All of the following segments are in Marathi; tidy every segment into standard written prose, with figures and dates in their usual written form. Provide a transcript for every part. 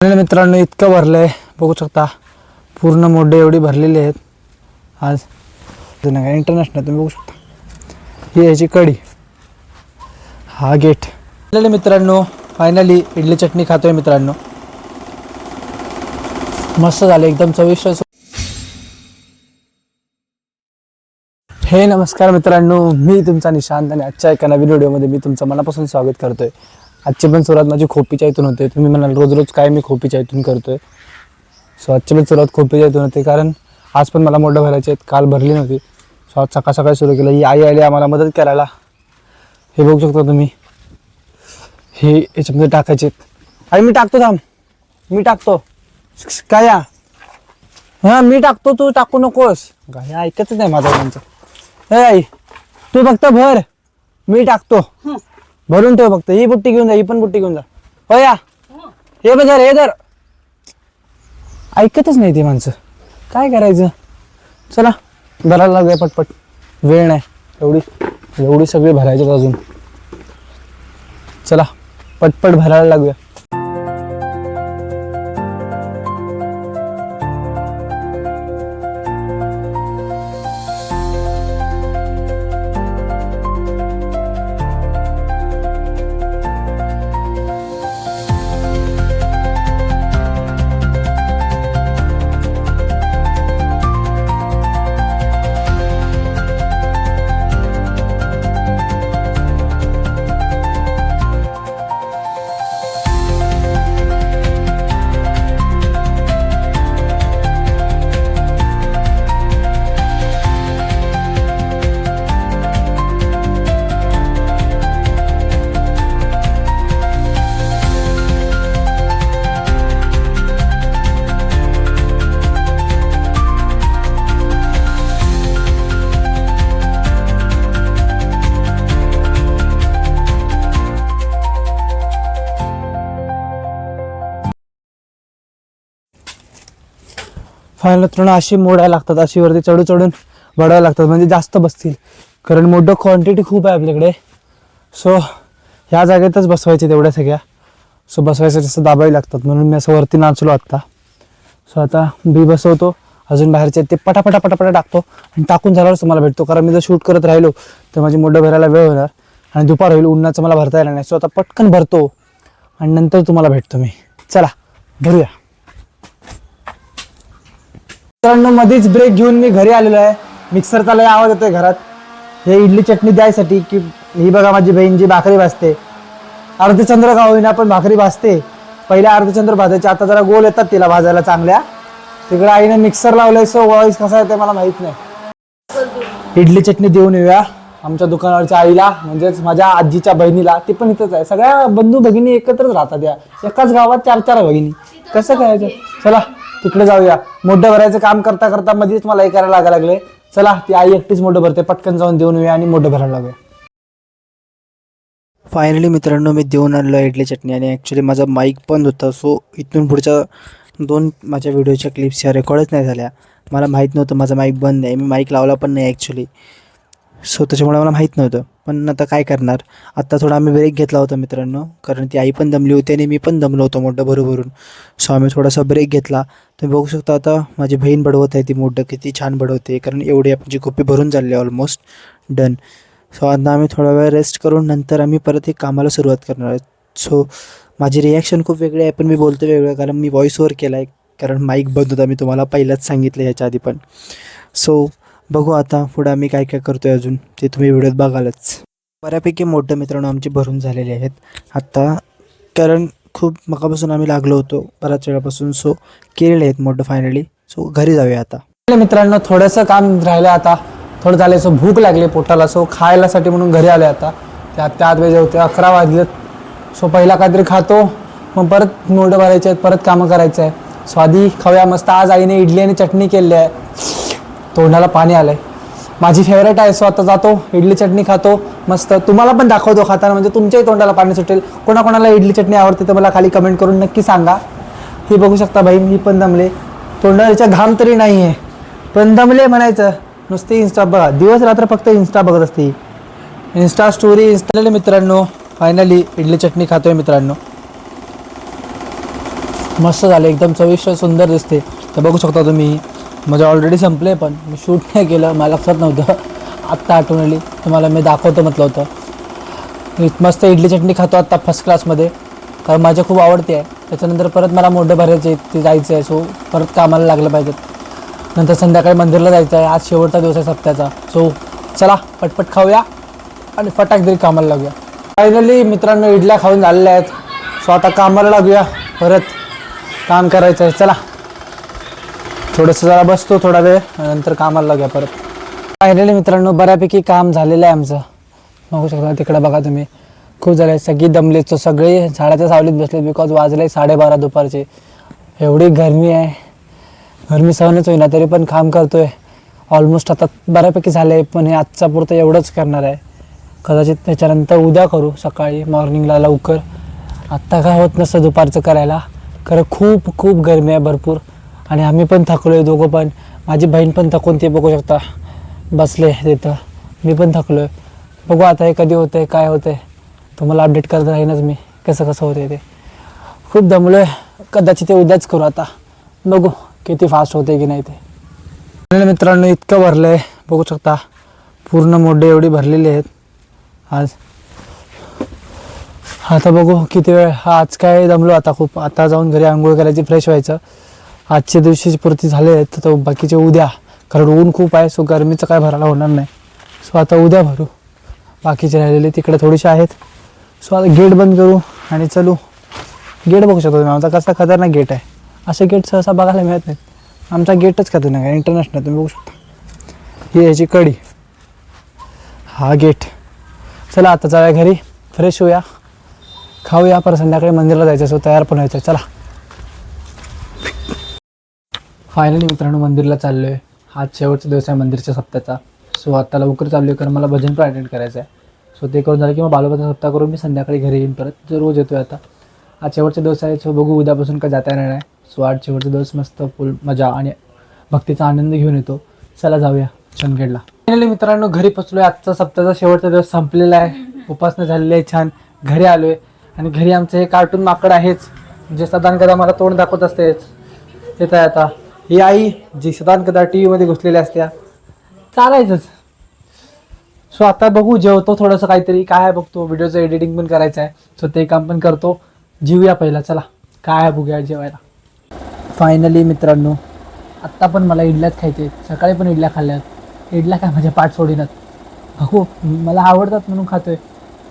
मित्रांनो इतकं भरलंय बघू शकता, पूर्ण मोठे एवढी भरलेली आहेत आज. इंटरनॅशनल तुम्ही बघू शकता, ही याची कडी, हा गेट. मित्रांनो फायनली इडली चटणी खातोय मित्रांनो, मस्त झाले एकदम चविष्ट. हे नमस्कार मित्रांनो, मी तुमचा निशांत आणि आजच्या एका नवीन व्हिडिओमध्ये मी तुमचं मनापासून स्वागत करतोय. आजची पण सुरुवात माझी खोपीच्या इथून होते. तुम्ही म्हणाल रोज रोज काय मी खोपीच्या इथून करतोय. सो आजची पण सुरुवात खोपीच्या इथून होते, कारण आज पण मला मोठं भरायचे आहेत, काल भरली नव्हती. सो आज सकाळ सकाळी सुरू केलं. ही आई आली आम्हाला मदत करायला. हे बघू शकता तुम्ही, हे याच्यामध्ये टाकायचे. आई मी टाकतो, थांब मी टाकतो. काय या हां मी टाकतो, तू टाकू नकोस. काय ऐकतच नाही माझं त्यांचं. हे आई तू फक्त भर, मी टाकतो. भरून ठेव फक्त. ही बुट्टी घेऊन जा, ही पण बुट्टी घेऊन जा. हो या, हे बघा हे धर. ऐकतच नाही ती माणसं, काय करायचं. चला भरायला लागूया पटपट, वेळ नाही एवढी एवढी सगळी भरायचं अजून. चला पटपट भरायला लागूया. फायनल मित्रांनो अशी मोडायला लागतात, अशी वरती चढू चढून वाढवायला लागतात, म्हणजे जास्त बसतील, कारण मोठं क्वांटिटी खूप आहे आपल्याकडे. सो ह्या जागेतच बसवायचे तेवढ्या सगळ्या. सो बसवायचं तसं दाबावी लागतात, म्हणून मी असं वरती नाचलो आत्ता. सो आता बी बसवतो, अजून बाहेरचे ते पटापटा पटापटा टाकतो आणि टाकून झाल्यावरच मला भेटतो, कारण मी जर शूट करत राहिलो तर माझी मोठं भरायला वेळ होणार आणि दुपार होईल, उन्हाचं मला भरता येणार नाही. सो आता पटकन भरतो आणि नंतर तुम्हाला भेटतो मी. चला भरूया. मित्रांनो मध्येच ब्रेक घेऊन मी घरी आलेलो आहे. मिक्सरचा लय आवाज येतोय घरात, हे इडली चटणी द्यायसाठी. की ही बघा माझी बहीण जी भाकरी भाजते, अर्धचंद्र का होईना पण भाकरी भाजते. पहिल्या अर्धचंद्र भाजायचे, आता जरा गोल येतात तिला भाजायला चांगल्या. तिकडे आईने मिक्सर लावलंय, सो वॉइस कसा येते मला माहित नाही. इडली चटणी देऊन येऊया आमच्या दुकानावरच्या आईला, म्हणजेच माझ्या आजीच्या बहिणीला. ती पण इथंच आहे. सगळ्या बंधू भगिनी एकत्रच राहतात या एकाच गावात, 4-4 भगिनी. कसं करायचं. चला तिकडे जाऊया. मोठं भरायचं काम करता करता मध्येच मला हे करायला लागायला लागले. चला ती आई एकटीच मोठं भरते, पटकन जाऊन देऊन येऊया आणि मोठं भरायला लागूया. फायनली मित्रांनो मी देऊन आणलो इडली चटणी, आणि ॲक्च्युली माझा माईक बंद होता. सो इथून पुढच्या 2 माझ्या व्हिडिओच्या क्लिप्स या रेकॉर्डच नाही झाल्या. मला माहीत नव्हतं माझा माईक बंद आहे, मी माईक लावला पण नाही ॲक्च्युली. सो त्याच्यामुळे मला माहीत नव्हतं. पण आता काय करणार. आत्ता थोडा आम्ही ब्रेक घेतला होता मित्रांनो, कारण ती आई पण दमली होती आणि मी पण दमलो होतो मोठं भरून. सो आम्ही थोडासा ब्रेक घेतला. तुम्ही बघू शकता आता माझी बहीण बडवत आहे, ती मोठं किती छान बडवते, कारण एवढी आमची खोपी भरून झाली आहे, ऑलमोस्ट डन. सो आता आम्ही थोडा वेळ रेस्ट करून नंतर आम्ही परत एक कामाला सुरुवात करणार आहे. सो माझी रिॲक्शन खूप वेगळी आहे, पण मी बोलतो वेगळं, कारण मी व्हॉइस ओव्हर केला आहे, कारण माईक बंद होता. मी तुम्हाला पहिलाच सांगितलं ह्याच्या आधी पण. सो बघू आता पुढं आम्ही काय काय करतोय अजून, ते तुम्ही व्हिडिओत बघालच. बऱ्यापैकी मोठं मित्रांनो आमची भरून झालेले आहेत आत्ता, कारण खूप मकापासून आम्ही लागलो होतो बऱ्याच वेळापासून. सो केलेले आहेत मोठं फायनली. सो घरी जाऊया आता. मित्रांनो थोडंसं काम राहिलं आता, थोडं झालं. सो भूक लागली पोटाला, सो खायलासाठी म्हणून घरी आले आता. त्यात वेळेस होते 11 वाजलेत. सो पहिला काहीतरी खातो, मग परत मोठं भरायचे आहेत, परत कामं करायचं आहे. सो आधी खाऊया मस्त. आज आईने इडली आणि चटणी केली आहे, तोंडाला पाणी आलंय. माझी फेवरेट आहे. सो आता जातो, इडली चटणी खातो मस्त. तुम्हाला पण दाखवतो खाताना, म्हणजे तुमच्याही तोंडाला पाणी सुटेल. कोणाकोणाला इडली चटणी आवडते तर मला खाली कमेंट करून नक्की सांगा. ही बघू शकता बहीण, ही पण दमले. तोंडाचा घाम तरी नाही आहे पण दमले म्हणायचं. नुसती इंस्टा बघा, दिवस रात्र फक्त इंस्टा बघत असते. इंस्टा स्टोरी इंस्टाले मित्रांनो. फायनली इडली चटणी खातोय मित्रांनो. मस्त झाले, एकदम चविष्ट सुंदर दिसते. तर बघू शकता तुम्ही, म्हणजे ऑलरेडी संपले पण मी शूट नाही केलं, मला लक्षात नव्हतं. आत्ता आठवण आली, तुम्हाला मी दाखवतो म्हटलं होतं. मस्त इडली चटणी खातो आत्ता फर्स्ट क्लासमध्ये, कारण माझ्या खूप आवडते आहे. त्याच्यानंतर परत मला मोठे भरायचे ते जायचं आहे, सो परत कामाला लागलं पाहिजेत. नंतर संध्याकाळी मंदिरला जायचं आहे, आज शेवटचा दिवस आहे सप्त्याचा. सो चला पटपट खाऊया आणि फटाकदरी कामाला लागूया. फायनली मित्रांनो इडल्या खाऊन झालेल्या आहेत. सो आता कामाला लागूया, परत काम करायचं आहे. चला थोडंसं जरा बसतो थोडा वेळ, नंतर कामाला लागूया परत. फायनली मित्रांनो बऱ्यापैकी काम झालेलं आहे आमचं. बघू शकता तिकडे बघा तुम्ही, खूप झाले, सगळी दमले. तो सगळे झाडाच्या सावलीत बसले, बिकॉज वाजले 12:30 दुपारचे. एवढी गरमी आहे, गरमी सहनच होईना, तरी पण काम करतोय. ऑलमोस्ट आता बऱ्यापैकी झालं आहे, पण हे आजचा पुरतं एवढंच करणार आहे. कदाचित त्याच्यानंतर उद्या करू सकाळी मॉर्निंगला लवकर. आत्ता काय होत नसतं दुपारचं करायला, खरं खूप खूप गरमी आहे भरपूर. आणि आम्ही पण थकलो आहे दोघं पण. माझी बहीण पण थकून ते बघू शकता बसले तिथं, मी पण थकलो आहे. बघू आता हे कधी होतं आहे काय होतं आहे, तुम्हाला अपडेट करत राहीनच मी कसं कसं होतं आहे ते. खूप दमलो आहे, कदाचित ते उद्याच करू आता, बघू किती फास्ट होते की नाही ते. मित्रांनो इतकं भरलं आहे बघू शकता, पूर्ण मोठे एवढी भरलेली आहेत आज. आता बघू किती वेळ, आज काय दमलो आता खूप. आता जाऊन घरी आंघोळ करायची, फ्रेश व्हायचं. आजच्या दिवशीची पुरती झाले आहेत, तर बाकीचे उद्या, कारण ऊन खूप आहे. सो गरमीचं काय भरायला होणार नाही. सो आता उद्या भरू, बाकीचे राहिलेले तिकडे थोडेसे आहेत. सो आता गेट बंद करू आणि चलू. गेट बघू शकतो तुम्ही, आमचा कसा खतरनाक गेट आहे. असे गेट सहसा बघायला मिळत नाहीत, आमचा गेटच खतरनाक आहे, इंटरनॅशनल. तुम्ही बघू शकता ही ह्याची कडी, हा गेट. चला आता जाऊया घरी, फ्रेश होऊया, खाऊया, परत संध्याकाळी मंदिरला जायचं. सो तयार पण व्हायचं. चला फायनली मित्रांनो मंदिरला चाललो आहे. आज शेवटचा दिवस आहे मंदिरच्या सप्त्याचा. सो आता लवकर चाललो आहे, कारण मला भजन पण अटेंड करायचं आहे. सो ते करून झालं की मग बालोबाचा सप्ताह करून मी संध्याकाळी घरी येईन परत, जो रोज येतो आहे आता. आज शेवटचा दिवस आहे, सो बघू उद्यापासून काय जाता येणार नाही. सो आज शेवटचा दिवस मस्त फुल मजा आणि भक्तीचा आनंद घेऊन येतो. चला जाऊया चंदगडला. फायनली मित्रांनो घरी पोचलो आहे, आजचा सप्ताहाचा शेवटचा दिवस संपलेला आहे. उपासना झालेली आहे छान, घरी आलो आहे. आणि घरी आमचं हे कार्टून माकड आहेच, जे सदान कदा मला तोंड दाखवत असतेच. येत आहे आता ही आई, जी सदान कदा टी व्हीमध्ये घुसलेल्या असत्या, चालायचंच. सो आता बघू, जेवतो थोडंसं काहीतरी, काय आहे बघतो. व्हिडिओचं एडिटिंग पण करायचं आहे, सो ते काम पण करतो. जेवूया पहिला, चला काय आहे बघूया जेवायला. फायनली मित्रांनो आत्ता पण मला इडल्याच खायचे, सकाळी पण इडल्या खाल्ल्यात. इडल्या काय माझ्या पाठ सोडीनात. हो मला आवडतात म्हणून खातोय.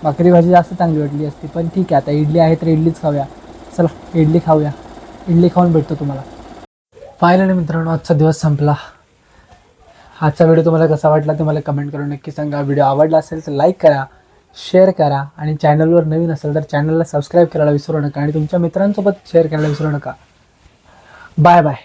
भाकरी भाजी जास्त चांगली वाटली असती, पण ठीक आहे आता इडली आहे तर इडलीच खाऊया. चला इडली खाऊया, इडली खाऊन भेटतो तुम्हाला. फायनली मित्रांनो आजचा दिवस संपला. आजचा व्हिडिओ तुम्हाला कसा वाटला ते मला कमेंट करून नक्की सांगा. व्हिडिओ आवडला असेल तर लाईक करा, शेअर करा, आणि चॅनलवर नवीन असेल तर चॅनलला सबस्क्राईब करायला विसरू नका, आणि तुमच्या मित्रांसोबत शेअर करायला विसरू नका. Bye bye.